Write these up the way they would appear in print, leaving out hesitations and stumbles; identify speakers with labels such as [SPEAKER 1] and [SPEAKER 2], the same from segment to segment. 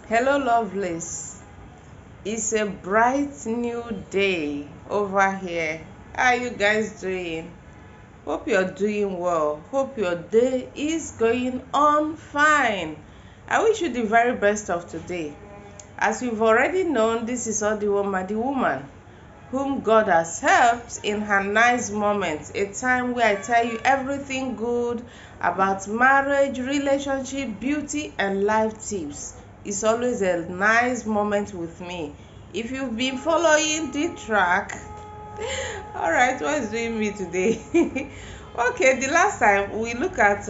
[SPEAKER 1] Hello, lovelies. It's a bright new day over here. How are you guys doing? Hope you're doing well. Hope your day is going on fine. I wish you the very best of today. As you've already known, this is Odiwoma, the woman whom God has helped in her nice moments, a time where I tell you everything good about marriage, relationship, beauty, and life tips. It's always a nice moment with me. If you've been following the track, all right, what is doing me today? Okay, the last time we look at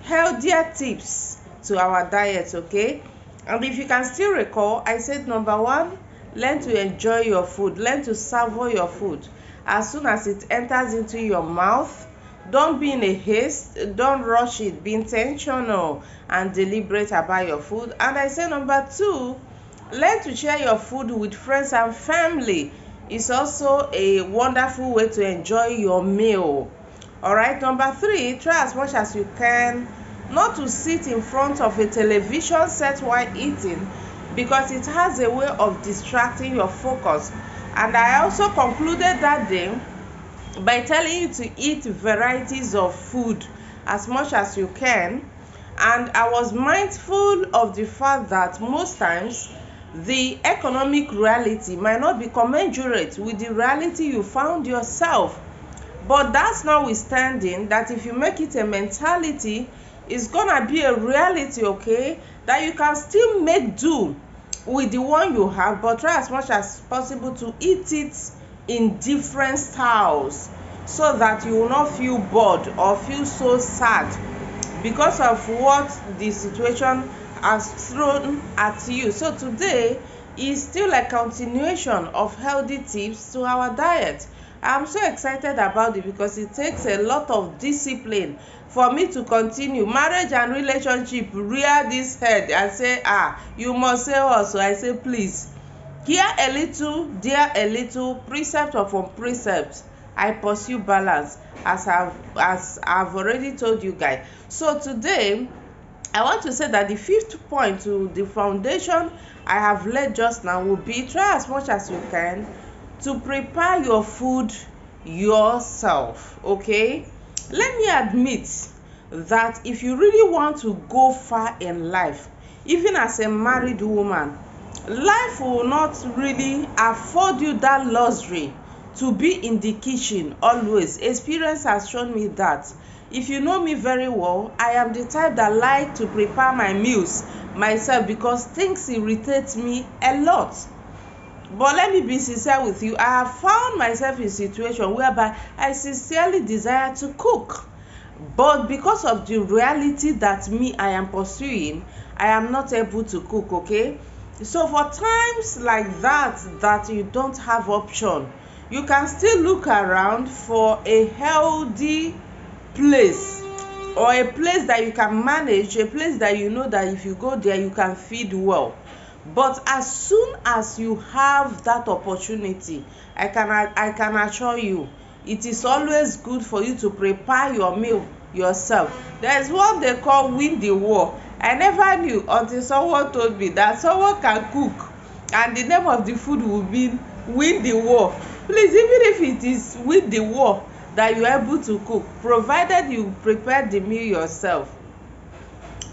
[SPEAKER 1] healthier tips to our diet, okay? And if you can still recall, I said number one, learn to enjoy your food, learn to savor your food. As soon as it enters into your mouth, don't be in a haste, don't rush it, be intentional and deliberate about your food. And I say number two, learn to share your food with friends and family. It's also a wonderful way to enjoy your meal. All right, number three, try as much as you can not to sit in front of a television set while eating, because it has a way of distracting your focus. And I also concluded that day by telling you to eat varieties of food as much as you can. And I was mindful of the fact that most times the economic reality might not be commensurate with the reality you found yourself. But that's notwithstanding that if you make it a mentality, it's gonna be a reality, okay, that you can still make do with the one you have, but try as much as possible to eat it in different styles so that you will not feel bored or feel so sad because of what the situation has thrown at you. So today is still a continuation of healthy tips to our diet. I'm so excited about it because it takes a lot of discipline for me to continue. Marriage and relationship rear this head and say, you must say also. I say, please, here a little, there a little, precept upon precept, I pursue balance, as I've already told you guys. So today I want to say that the fifth point to the foundation I have laid just now will be, try as much as you can to prepare your food yourself. Okay, let me admit that if you really want to go far in life, even as a married woman, life will not really afford you that luxury to be in the kitchen always. Experience has shown me that. If you know me very well, I am the type that like to prepare my meals myself because things irritate me a lot. But let me be sincere with you, I have found myself in a situation whereby I sincerely desire to cook, but because of the reality that I am pursuing, I am not able to cook. Okay, so for times like that you don't have option, you can still look around for a healthy place, or a place that you can manage, a place that you know that if you go there you can feed well. But as soon as you have that opportunity, I can assure you it is always good for you to prepare your meal yourself. There is what they call win the war. I never knew until someone told me that someone can cook and the name of the food will be win the war. Please, even if it is win the war that you are able to cook, provided you prepare the meal yourself.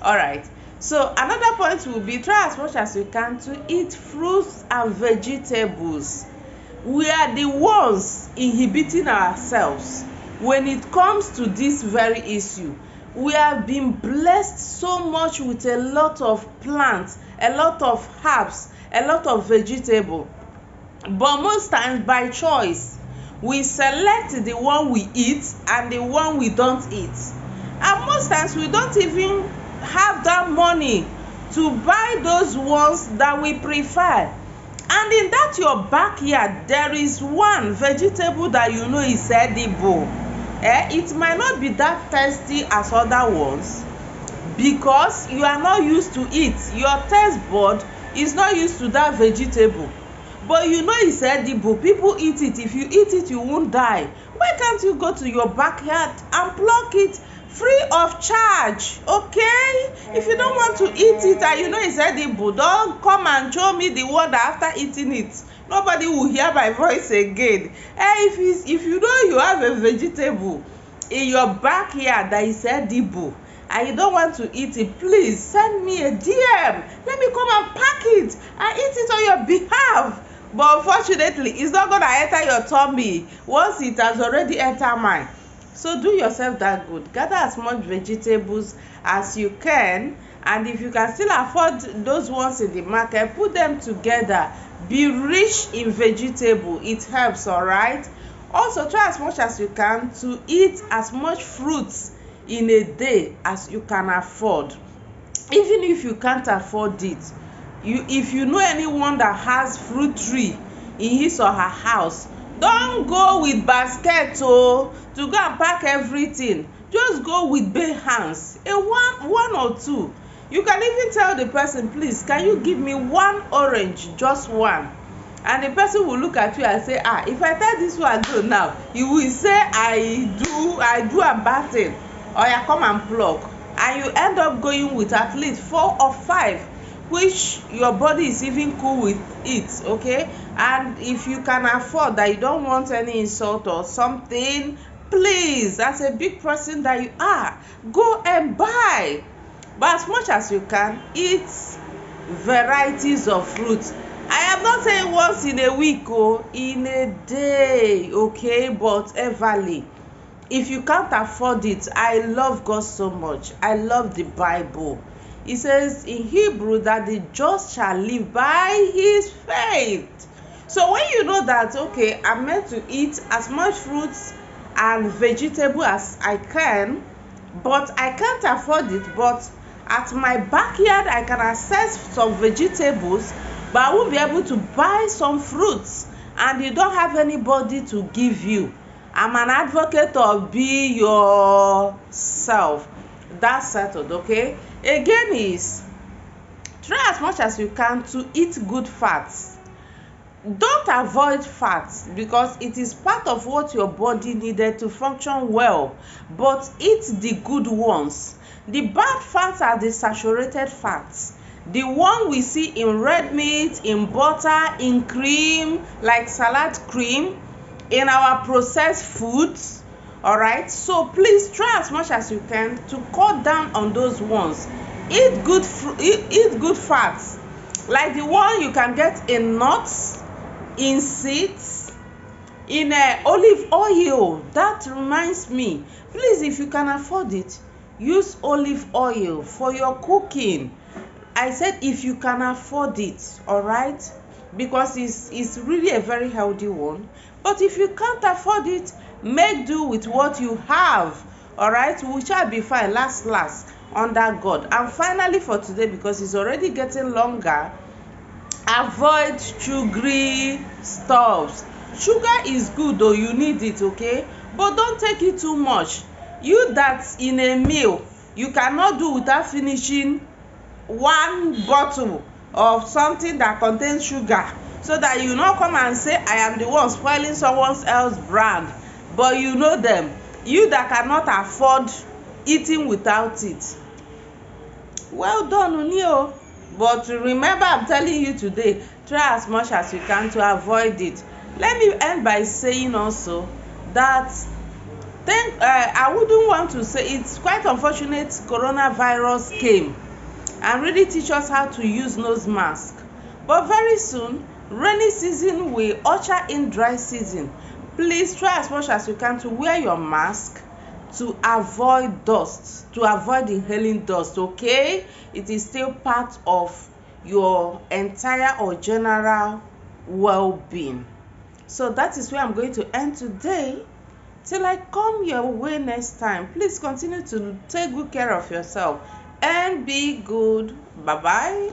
[SPEAKER 1] All right, so another point will be, try as much as you can to eat fruits and vegetables. We are the ones inhibiting ourselves when it comes to this very issue. We have been blessed so much with a lot of plants, a lot of herbs, a lot of vegetable, but most times by choice we select the one we eat and the one we don't eat, and most times we don't even have that money to buy those ones that we prefer. And in that your backyard, there is one vegetable that you know is edible. It might not be that tasty as other ones because you are not used to it. Your taste bud is not used to that vegetable, but you know it's edible. People eat it. If you eat it, you won't die. Why can't you go to your backyard and pluck it free of charge. Okay, if you don't want to eat it and you know it's edible, don't come and show me the word after eating it. Nobody will hear my voice again. If you know you have a vegetable in your backyard that is edible and you don't want to eat it, please send me a DM. Let me come and pack it and eat it on your behalf. But unfortunately, it's not gonna enter your tummy once it has already entered mine. So do yourself that good. Gather as much vegetables as you can, and if you can still afford those ones in the market, put them together. Be rich in vegetable. It helps, all right? Also, try as much as you can to eat as much fruits in a day as you can afford. Even if you can't afford it, if you know anyone that has fruit tree in his or her house, don't go with basket to go and pack everything. Just go with bare hands, one or two. You can even tell the person, please, can you give me one orange, just one? And the person will look at you and say, if I tell this one go now, you will say I do a bad thing. Or you come and pluck, and you end up going with at least 4 or 5, which your body is even cool with it. Okay, and if you can afford that, you don't want any insult or something, please, as a big person that you are, go and buy. But as much as you can, eat varieties of fruits. I am not saying once in a week or in a day, okay, but everly. If you can't afford it, I love God so much. I love the Bible. It says in Hebrew that the just shall live by his faith. So when you know that, okay, I'm meant to eat as much fruits and vegetable as I can, but I can't afford it, but at my backyard I can access some vegetables, but I won't be able to buy some fruits, and you don't have anybody to give you. I'm an advocate of be yourself. That's settled, okay? Again is, try as much as you can to eat good fats. Don't avoid fats, because it is part of what your body needed to function well, but eat the good ones. The bad fats are the saturated fats, the one we see in red meat, in butter, in cream, like salad cream, in our processed foods. All right, so please try as much as you can to cut down on those ones. Eat good fats, like the one you can get in nuts, in seeds, in olive oil. That reminds me, please, if you can afford it, use olive oil for your cooking. I said if you can afford it, all right, because it's really a very healthy one. But if you can't afford it, make do with what you have. All right, we shall be fine last under God. And finally for today, because it's already getting longer, avoid sugary stuffs. Sugar is good though, you need it, okay, but don't take it too much. You that in a meal you cannot do without finishing one bottle of something that contains sugar, so that you not come and say I am the one spoiling someone else's brand. But you know them, you that cannot afford eating without it. Well done, Unio. But remember, I'm telling you today, try as much as you can to avoid it. Let me end by saying also that I wouldn't want to say, it's quite unfortunate coronavirus came and really teach us how to use nose mask. But very soon, rainy season will usher in dry season. Please try as much as you can to wear your mask to avoid dust, to avoid inhaling dust, okay? It is still part of your entire or general well-being. So that is where I'm going to end today. Till I come your way next time, please continue to take good care of yourself and be good. Bye bye.